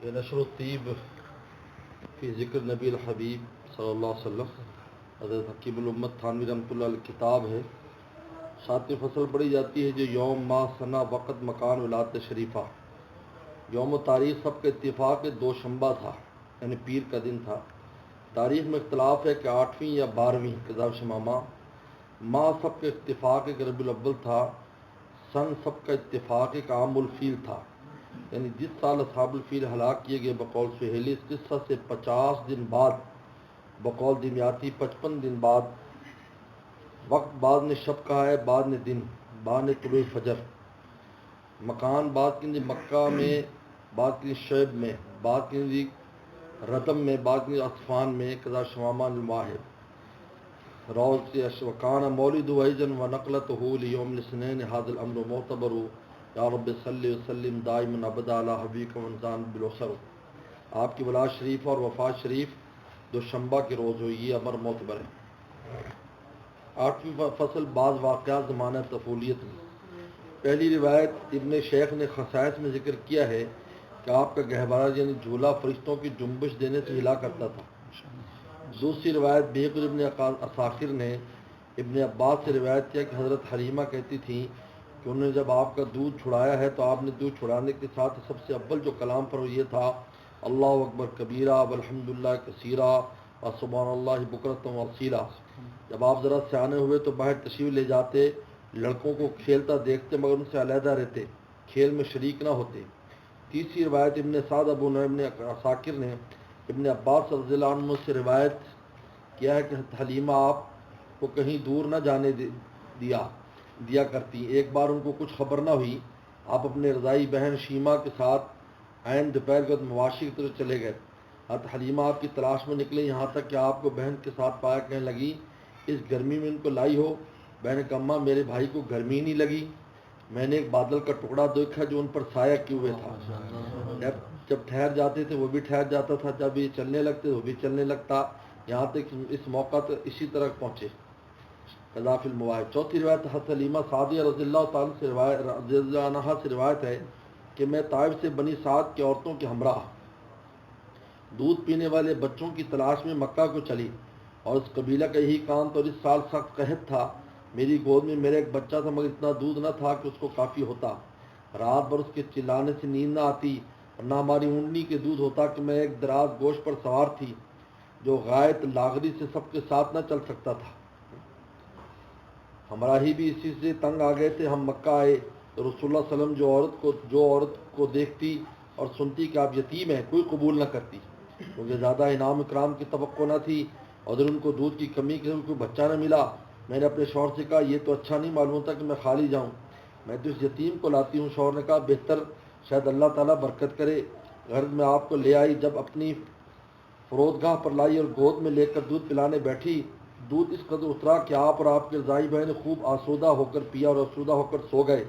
یہ نشر الطیب فی ذکر نبی الحبیب صلی اللہ علیہ وسلم حضرت حکیم الامت تھانوی رحمۃ اللہ علیہ کتاب ہے۔ ساتویں فصل پڑھی جاتی ہے جو یوم ماہ سنہ وقت مکان ولادت شریفہ۔ یوم و تاریخ سب کے اتفاق دوشنبہ تھا، یعنی پیر کا دن تھا۔ تاریخ میں اختلاف ہے کہ 8ویں یا 12ویں کذاب شمامہ۔ ماہ سب کے اتفاق کہ ربیع الاول تھا۔ سن سب کا اتفاق کہ عام الفیل تھا، یعنی جس سال اصحاب الفیل ہلاک کیے گئے بقول سہیلی اس قصہ سے 50 دن بعد، بقول دمیاتی 55 دن بعد۔ وقت بعد نے شب کہا ہے، بعد نے دن، بعد نے طلوع فجر۔ مکان بعد کے لیے مکہ میں، بعد کے لیے شعیب میں، بعد کے لیے ردم میں، بعد کے لیے اصفان میں کذا شمامہ المواہب۔ روز سے اشوکان مولد وحیجن و نقلت ہو لیوم الاثنین حاضر الامر معتبر یا رب صلی وسلم دائما ابدا علی حبیب منزان بالوسر۔ آپ کی ولادت شریف اور وفات شریف دوشنبہ کے روز ہوئی، یہ امر معتبر ہے۔ 8ویں فصل بعض واقعات زمانہ طفولیت میں۔ پہلی روایت ابن شیخ نے خصائص میں ذکر کیا ہے کہ آپ کا گہوارہ یعنی جھولا فرشتوں کی جنبش دینے سے ہلا کرتا تھا۔ دوسری روایت بحقر ابن عساکر نے ابن عباس سے روایت کیا کہ حضرت حلیمہ کہتی تھیں کہ انہوں نے جب آپ کا دودھ چھڑایا ہے تو آپ نے دودھ چھڑانے کے ساتھ سب سے اول جو کلام پر یہ تھا اللہ اکبر کبیرہ والحمد للہ کثیرہ و سبحان اللہ بکرۃ و اصیلا۔ جب آپ ذرا سیانے ہوئے تو باہر تشریف لے جاتے، لڑکوں کو کھیلتا دیکھتے مگر ان سے علیحدہ رہتے، کھیل میں شریک نہ ہوتے۔ تیسری روایت ابن سعد ابو نعیم نے عساکر نے ابن عباس رضی اللہ عنہ سے روایت کیا ہے کہ حلیمہ آپ کو کہیں دور نہ جانے دیا کرتی۔ ایک بار ان کو کچھ خبر نہ ہوئی، آپ اپنے رضائی بہن شیمہ کے ساتھ عین دوپہر کے وقت مواشی کی طرف چلے گئے۔ حضرت حلیمہ آپ کی تلاش میں نکلے، یہاں تک کہ آپ کو بہن کے ساتھ پایا کہنے لگی اس گرمی میں ان کو لائی ہو؟ بہن نے کہا اماں میرے بھائی کو گرمی نہیں لگی، میں نے ایک بادل کا ٹکڑا دیکھا جو ان پر سایہ کیے ہوئے تھا۔ جب ٹھہر جاتے تھے وہ بھی ٹھہر جاتا تھا، جب یہ چلنے لگتے وہ بھی چلنے لگتا، یہاں تک اس موقع تک اسی طرح پہنچے۔ قذاف المواہب۔ چوتھی روایت حضرت حلیمہ سعدیہ رضی اللہ تعالیٰ سے رضی اللہ عنہا سے روایت ہے کہ میں طائف سے بنی سعد کی عورتوں کے ہمراہ دودھ پینے والے بچوں کی تلاش میں مکہ کو چلی، اور اس قبیلہ کا یہی کام تو اس سال سخت قحط تھا۔ میری گود میں میرا ایک بچہ تھا مگر اتنا دودھ نہ تھا کہ اس کو کافی ہوتا، رات بھر اس کے چلانے سے نیند نہ آتی، اور نہ ہماری اونٹنی کے دودھ ہوتا کہ میں ایک دراز گوشت پر سوار تھی جو غائط لاغری سے سب کے ساتھ نہ چل سکتا تھا۔ ہمراہی بھی اسی سے تنگ آ گئے تھے۔ ہم مکہ آئے تو رسول اللہ صلی اللہ علیہ وسلم جو عورت کو دیکھتی اور سنتی کہ آپ یتیم ہیں کوئی قبول نہ کرتی، کیونکہ زیادہ انعام اکرام کی توقع نہ تھی، اور اگر ان کو دودھ کی کمی کے کوئی بچہ نہ ملا۔ میں نے اپنے شوہر سے کہا یہ تو اچھا نہیں معلوم ہوتا کہ میں خالی جاؤں، میں تو اس یتیم کو لاتی ہوں۔ شوہر نے کہا بہتر، شاید اللہ تعالیٰ برکت کرے۔ گھر میں آپ کو لے آئی، جب اپنی فرودگاہ پر لائی اور گود میں لے کر دودھ پلانے بیٹھی، دودھ اس قدر اترا کہ آپ اور آپ کے رضائی بہن خوب آسودہ ہو کر پیا اور آسودہ ہو کر سو گئے۔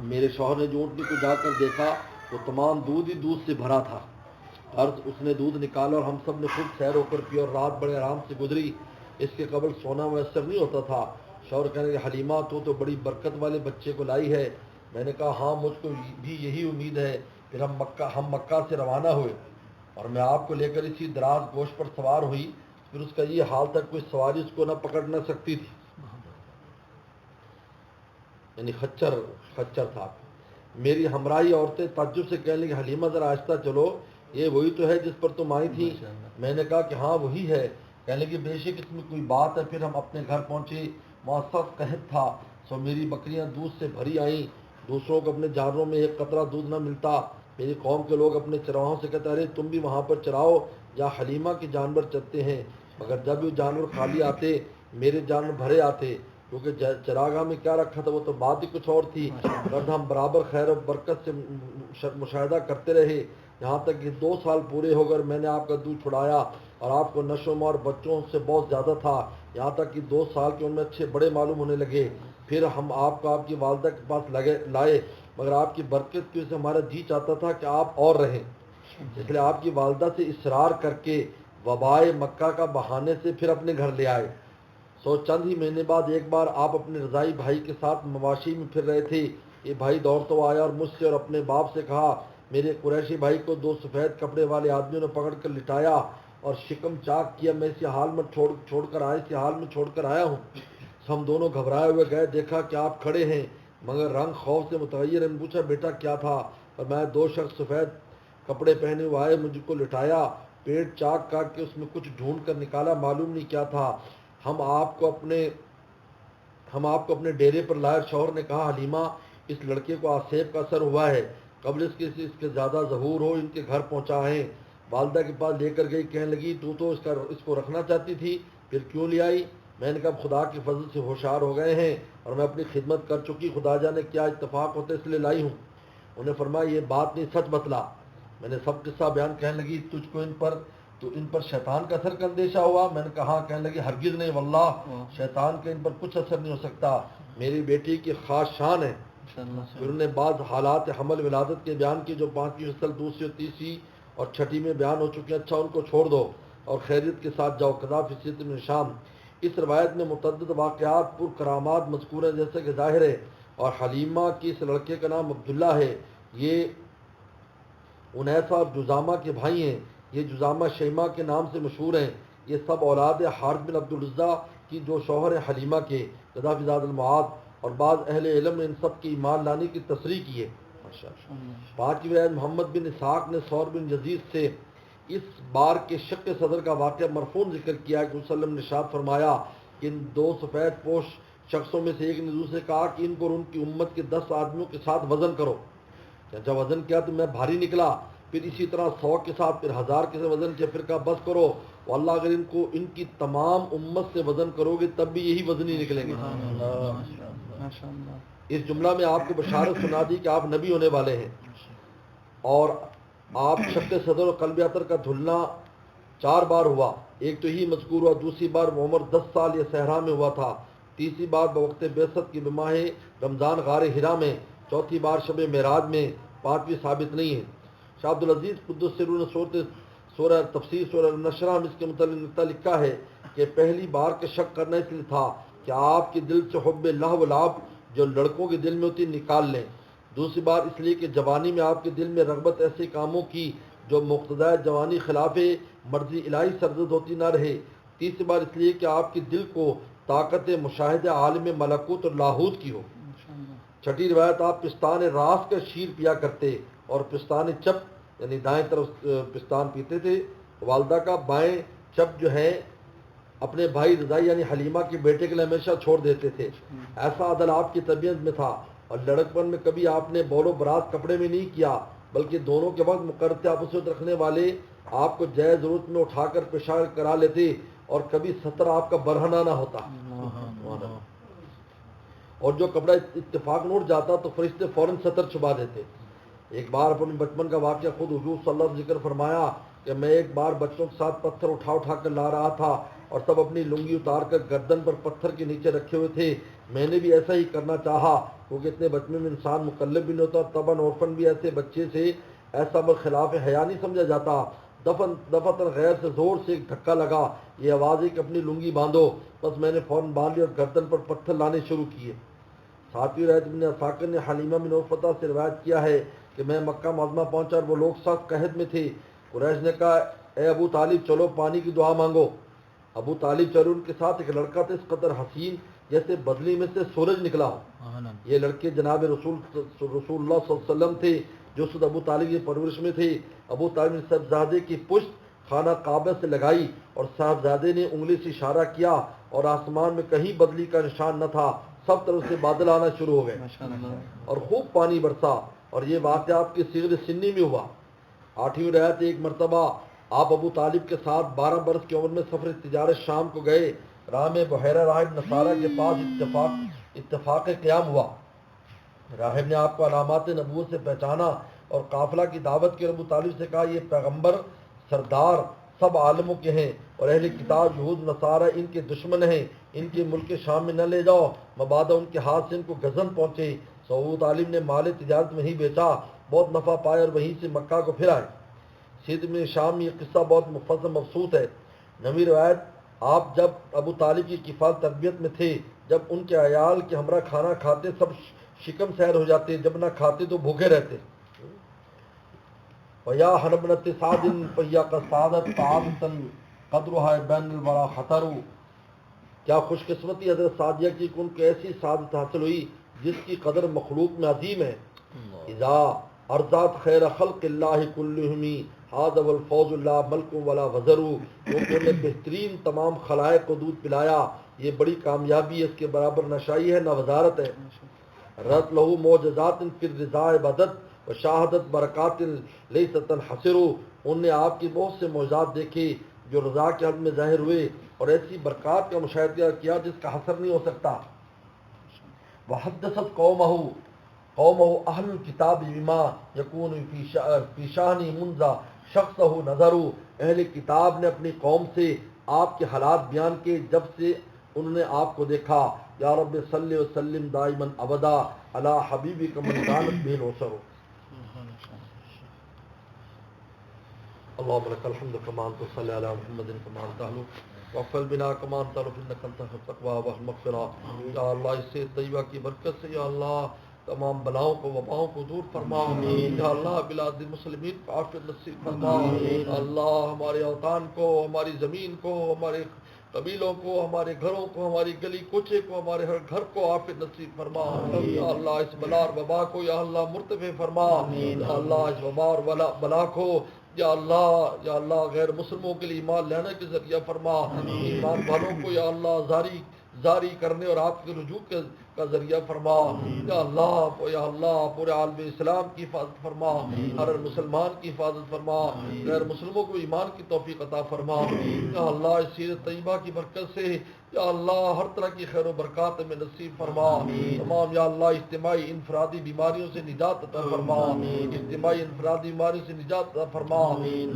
میرے شوہر نے جو اونٹنی کو جا کر دیکھا وہ تمام دودھ ہی دودھ سے بھرا تھا۔ عرض اس نے دودھ نکالا اور ہم سب نے خود سیر ہو کر پیا اور رات بڑے آرام سے گزری، اس کے قبل سونا میسر نہیں ہوتا تھا۔ شوہر کہنے کہ حلیمہ تو بڑی برکت والے بچے کو لائی ہے۔ میں نے کہا ہاں مجھ کو بھی یہی امید ہے۔ پھر ہم مکہ سے روانہ ہوئے اور میں آپ کو لے کر اسی دراز گوشت پر سوار ہوئی، پھر اس کا یہ حال تک کوئی سواری اس کو نہ پکڑ نہ سکتی تھی، یعنی خچر تھا۔ میری ہمراہی عورتیں تعجب سے کہنے لگی حلیمہ ذرا آہستہ چلو، یہ وہی تو ہے جس پر تم آئی تھی؟ میں نے کہا کہ ہاں وہی ہے۔ کہنے لگی بے شک اس میں کوئی بات ہے۔ پھر ہم اپنے گھر پہنچے، وہاں سخت قحط تھا، سو میری بکریاں دودھ سے بھری آئیں، دوسروں کو اپنے جانوروں میں ایک قطرہ دودھ نہ ملتا۔ میری قوم کے لوگ اپنے چراہوں سے کہتے ارے تم بھی وہاں پر چراؤ جہاں حلیمہ کے جانور چرتے ہیں، مگر جب وہ جانور خالی آتے میرے جانور بھرے آتے، کیونکہ چراگاہ میں کیا رکھا تھا وہ تو بات ہی کچھ اور تھی۔ مگر ہم برابر خیر و برکت سے مشاہدہ کرتے رہے، یہاں تک کہ 2 سال پورے ہو گئے میں نے آپ کا دودھ چھڑایا، اور آپ کو نشو و نما اور بچوں سے بہت زیادہ تھا، یہاں تک کہ 2 سال کے ان میں اچھے بڑے معلوم ہونے لگے۔ پھر ہم آپ کو آپ کی والدہ کے پاس لائے، مگر آپ کی برکت کی وجہ سے ہمارا جی چاہتا تھا کہ آپ اور رہیں، اس لیے آپ کی والدہ سے اصرار کر کے وبائے مکہ کا بہانے سے پھر اپنے گھر لے آئے۔ سو چند ہی مہینے بعد ایک بار آپ اپنے رضائی بھائی کے ساتھ مواشی میں پھر رہے تھے، یہ بھائی دوڑ تو آیا اور مجھ سے اور اپنے باپ سے کہا میرے قریشی بھائی کو 2 سفید کپڑے والے آدمیوں نے پکڑ کر لٹایا اور شکم چاک کیا. میں اسی حال میں چھوڑ کر آیا ہوں. ہم دونوں گھبرائے ہوئے گئے, دیکھا کہ آپ کھڑے ہیں مگر رنگ خوف سے متغیر ہے. میں پوچھا بیٹا کیا تھا؟ اور میں 2 شخص سفید کپڑے پہنے ہوئے آئے, مجھ کو لٹایا, پیٹ چاک کے اس میں کچھ ڈھونڈ کر نکالا, معلوم نہیں کیا تھا. ہم آپ کو اپنے ڈیرے پر لائے. شوہر نے کہا حلیمہ اس لڑکے کو آسیب کا اثر ہوا ہے, قبل اس کے زیادہ ظہور ہو ان کے گھر پہنچائیں. والدہ کے پاس لے کر گئی, کہنے لگی تو اس کو رکھنا چاہتی تھی, پھر کیوں لے آئی؟ میں نے کہا خدا کے فضل سے ہوشیار ہو گئے ہیں اور میں اپنی خدمت کر چکی, خدا جانے کیا اتفاق ہوتا ہے اس لیے لائی ہوں. انہیں فرمایا یہ بات نہیں, سچ بتلا. میں نے سب قصہ بیان. کہنے لگی تجھ کو ان پر شیطان کا اثر کا اندیشہ ہوا؟ میں نے کہا ہاں. کہنے لگی ہرگز نہیں واللہ, شیطان کا ان پر کچھ اثر نہیں ہو سکتا, میری بیٹی کی خاص شان ہے. پھر انہوں نے بعض حالات حمل ولادت کے بیان کی جو 5ویں فصل 2 اور 3 اور 6 میں بیان ہو چکے ہیں. اچھا ان کو چھوڑ دو اور خیریت کے ساتھ جاؤ. قذا فی سیرۃ ابن ہشام. اس روایت میں متعدد واقعات پر کرامات مذکور ہیں جیسے کہ ظاہر ہے, اور حلیمہ کی اس لڑکے کا نام عبداللہ ہے. یہ انیسہ اور جزامہ کے بھائی ہیں. یہ جزامہ شیمہ کے نام سے مشہور ہیں. یہ سب اولاد حارث بن عبدالعزیٰ کی جو شوہر ہیں حلیمہ کے, قذا فی زاد المعاد. اور بعض اہل علم نے ان سب کی ایمان لانے کی تصریح کی ہے. 5ویں روایت محمد بن اسحاق نے ثور بن یزید سے اس بار کے شق صدر کا واقعہ مرفوع ذکر کیا کہ وسلم نے ارشاد فرمایا کہ ان 2 سفید پوش شخصوں میں سے ایک نے دوسرے کہا کہ ان کو اور ان کی امت کے 10 آدمیوں کے ساتھ وزن کرو. جب وزن کیا تو میں بھاری نکلا, پھر اسی طرح 100 کے ساتھ, پھر 1000 کے ساتھ وزن کیا, پھر کہا بس کرو واللہ اگر ان کی تمام امت سے وزن کرو گے تب بھی یہی وزن ہی نکلیں گے. اس جملہ میں آپ کو بشارت سنا دی کہ آپ نبی ہونے والے ہیں, اور آپ شق صدر اور قلب اطہر کا دھلنا 4 بار ہوا. ایک تو ہی مذکور ہوا, دوسری بار عمر 10 سال یا صحرا میں ہوا تھا, تیسری بار بوقت بعثت کی بماہ رمضان غار ہرا میں, چوتھی بار شب معراج میں, 5ویں ثابت نہیں ہے. شاہ عبدالعزیز قدس سرور نے سورہ تفسیر سورہ النشرہ میں اس کے متعلق لکھا ہے کہ پہلی بار کا شک کرنا اس لیے تھا کہ آپ کے دل سے حب لہو و لعب جو لڑکوں کے دل میں ہوتی نکال لیں. دوسری بار اس لیے کہ جوانی میں آپ کے دل میں رغبت ایسے کاموں کی جو مقتضی جوانی خلاف مرضی الہی سرزد ہوتی نہ رہے. تیسری بار اس لیے کہ آپ کے دل کو طاقت مشاہدہ عالم ملکوت اور لاہوت کی ہو. 6 روایت آپ پستان راست کا شیر پیا کرتے اور پستان چپ یعنی دائیں طرف پستان پیتے تھے. والدہ کا بائیں چپ جو ہے اپنے بھائی رضائی یعنی حلیمہ کے بیٹے کے لیے ہمیشہ چھوڑ دیتے تھے. ایسا عدل آپ کی طبیعت میں تھا, اور لڑکپن میں کبھی آپ نے بول و برات کپڑے میں نہیں کیا, بلکہ دونوں کے وقت مقرر آپس رکھنے والے آپ کو جائز ضرورت میں اٹھا کر پیشاب کرا لیتے, اور کبھی ستر آپ کا برہنہ نہ ہوتا, اور جو کپڑا اتفاق نوٹ جاتا تو فرشتے فوراً ستر چھپا دیتے. ایک بار اپنے بچپن کا واقعہ خود حضور صلی اللہ علیہ وسلم ذکر فرمایا کہ میں ایک بار بچوں کے ساتھ پتھر اٹھا کر لا رہا تھا, اور سب اپنی لنگی اتار کر گردن پر پتھر کے نیچے رکھے ہوئے تھے. میں نے بھی ایسا ہی کرنا چاہا, کیونکہ اتنے بچپن میں انسان مکلف بھی نہیں ہوتا, تباً عرفن بھی ایسے بچے سے ایسا برخلاف حیا نہیں سمجھا جاتا. دفتر غیر سے زور سے ایک دھکا لگا, یہ آواز ہے کہ اپنی لنگی باندھو. بس میں نے فوراً باندھ لی اور گردن پر پتھر لانے شروع کیے. 7ویں روایت ابن اساکر نے حلیمہ بن عرفہ سے روایت کیا ہے کہ میں مکہ معظمہ پہنچا اور وہ لوگ سخت قحط میں تھے. قریش نے کہا اے ابو طالب چلو پانی کی دعا مانگو. ابو طالب چلو, ان کے ساتھ ایک لڑکا تھا اس قدر حسین جیسے بدلی میں سے سورج نکلا ہو. یہ لڑکے جناب رسول اللہ صلی اللہ علیہ وسلم تھے جو خود ابو طالب کی پرورش میں تھے. ابو طالب نے صاحبزادے کی پشت خانہ کعبہ سے لگائی اور صاحبزادے نے انگلی سے اشارہ کیا, اور آسمان میں کہیں بدلی کا نشان نہ تھا, سب طرف سے بادل آنا شروع ہو گئے اور خوب پانی برسا, اور یہ واقعہ آپ کی صغر سنی میں ہوا. 8ویں روایت ایک مرتبہ آپ ابو طالب کے ساتھ 12 برس کی عمر میں سفر تجارت شام کو گئے. راہ میں بحیرہ راہب نصارہ کے پاس اتفاق قیام ہوا. راہب نے آپ کو علامات نبوت سے پہچانا اور قافلہ کی دعوت کی. ابو طالب سے کہا یہ پیغمبر سردار سب عالموں کے ہیں, اور اہل کتاب یہود نصارہ ان کے دشمن ہیں, ان کے ملک شام میں نہ لے جاؤ مبادا ان کے ہاتھ سے ان کو غضن پہنچے. ابو طالب نے مال تجارت میں ہی بیچا, بہت نفع پایا اور وہیں سے مکہ کو پھر آئے. سید بن شام یہ قصہ بہت مفصل مبسوط ہے. 9ویں روایت آپ جب ابو طالب کی کفال تربیت میں تھے, جب ان کے عیال کے ہمراہ کھانا کھاتے سب شکم سیر ہو جاتے, جب نہ کھاتے تو بھوکے رہتے. ویا حنبنت سعد فیا کا سعادت سعادتن قدرها بین الورا خطر. کیا خوش قسمتی حضرت سعدیہ کی ان کو ایسی سعادت حاصل ہوئی جس کی قدر مخلوق میں عظیم ہے. اذا ارزات خیر خلق اللہ کلہم ہذا والفوز لا ملک ولا وزر. انہوں نے بہترین تمام خلائق کو دودھ پلایا، یہ بڑی کامیابی ہے، اس کے برابر نہ شاہی ہے نہ وزارت ہے. رت لہو معجزات فی الرضا عبادت و شاہدت برکات لیست تنحصر. انہوں نے آپ کی بہت سے معجزات دیکھے جو رضا کے حد میں ظاہر ہوئے اور ایسی برکات کا مشاہدہ کیا جس کا حصر نہیں ہو سکتا. وحدثت قومہ اہل الکتاب بما یکون فی شان منذ شخصہ نظر. اہل کتاب نے اپنی قوم سے آپ کے حالات بیان کے جب سے انہوں نے آپ کو دیکھا. یا رب صلی وسلم دائما ابدا علی حبیبک من کانت بہ الاسر. اللهم لك الحمد كما انت صلى على محمد كما انت اهله واغفر بنا كما انت اهله انك انت التقوى والمغفرة. یا اللہ اس سے طیبہ کی برکت سے یا اللہ تمام بلاؤں کو وباؤں کو دور فرما. یا اللہ بلاد المسلمین کو عافیت نصیب فرما. اللہ ہمارے اوطان کو، ہماری زمین کو، ہمارے قبیلوں کو، ہمارے گھروں کو، ہماری گلی کوچے کو، ہمارے ہر گھر کو عافیت نصیب فرما. یا اللہ اس بلا اور وبا کو یا اللہ مرتفع فرما. یا اللہ اس وبا اور بلا کو یا اللہ غیر مسلموں کے لیے ایمان لانے کے ذریعہ فرما. ایمان والوں کو یا اللہ زاری کرنے اور آپ کے رجوع کا ذریعہ فرما. یا اللہ پورے عالم اسلام کی حفاظت فرما، ہر مسلمان کی حفاظت فرما، غیر مسلموں کو ایمان کی توفیق عطا فرما. یا اللہ اس سیرت طیبہ کی برکت سے یا اللہ ہر طرح کی خیر و برکات میں نصیب فرما. تمام یا اللہ اجتماعی انفرادی بیماریوں سے نجات عطا فرما، اجتماعی انفرادی بیماریوں سے نجات عطا فرما.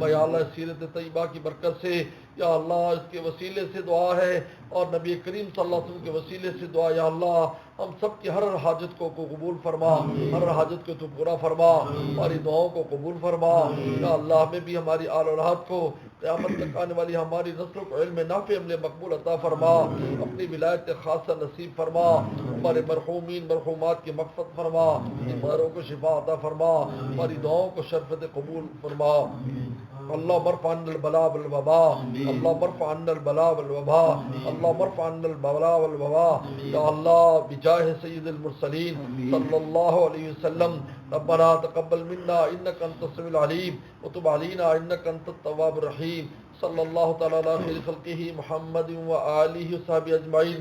یا اللہ سیرت طیبہ کی برکت سے یا اللہ اس کے وسیلے سے دعا ہے اور نبی کریم صلی اللہ علیہ وسلم کے وسیلے سے دعا. یا اللہ ہم سب کی ہر حاجت کو قبول فرما، ہر حاجت کو تو پورا فرما، ہماری دعاؤں کو قبول فرما. یا اللہ ہمیں بھی ہماری آل اولاد کو قیامت تک آنے والی ہماری نسلوں کو علم نافع عمل مقبول عطا فرما، اپنی ولایت خاصہ نصیب فرما. ہمارے مرحومین مرحومات کی مغفرت فرما، بیماروں کو شفا عطا فرما، ہماری دعاؤں کو شرفت قبول فرما. اللہ مرفع عنا البلاء والوبا، اللہ مرفع عنا البلاء والوبا، اللہ مرفع عنا البلاء والوبا. یا اللہ بجاہ سید المرسلین صلی اللہ علیہ وسلم ربنا تقبل منا انک انت السمیع العلیم وتب علینا انک انت التواب الرحیم. صلی اللہ تعالی علی خیر خلقہ محمد و آلہ وصحبہ اجمعین.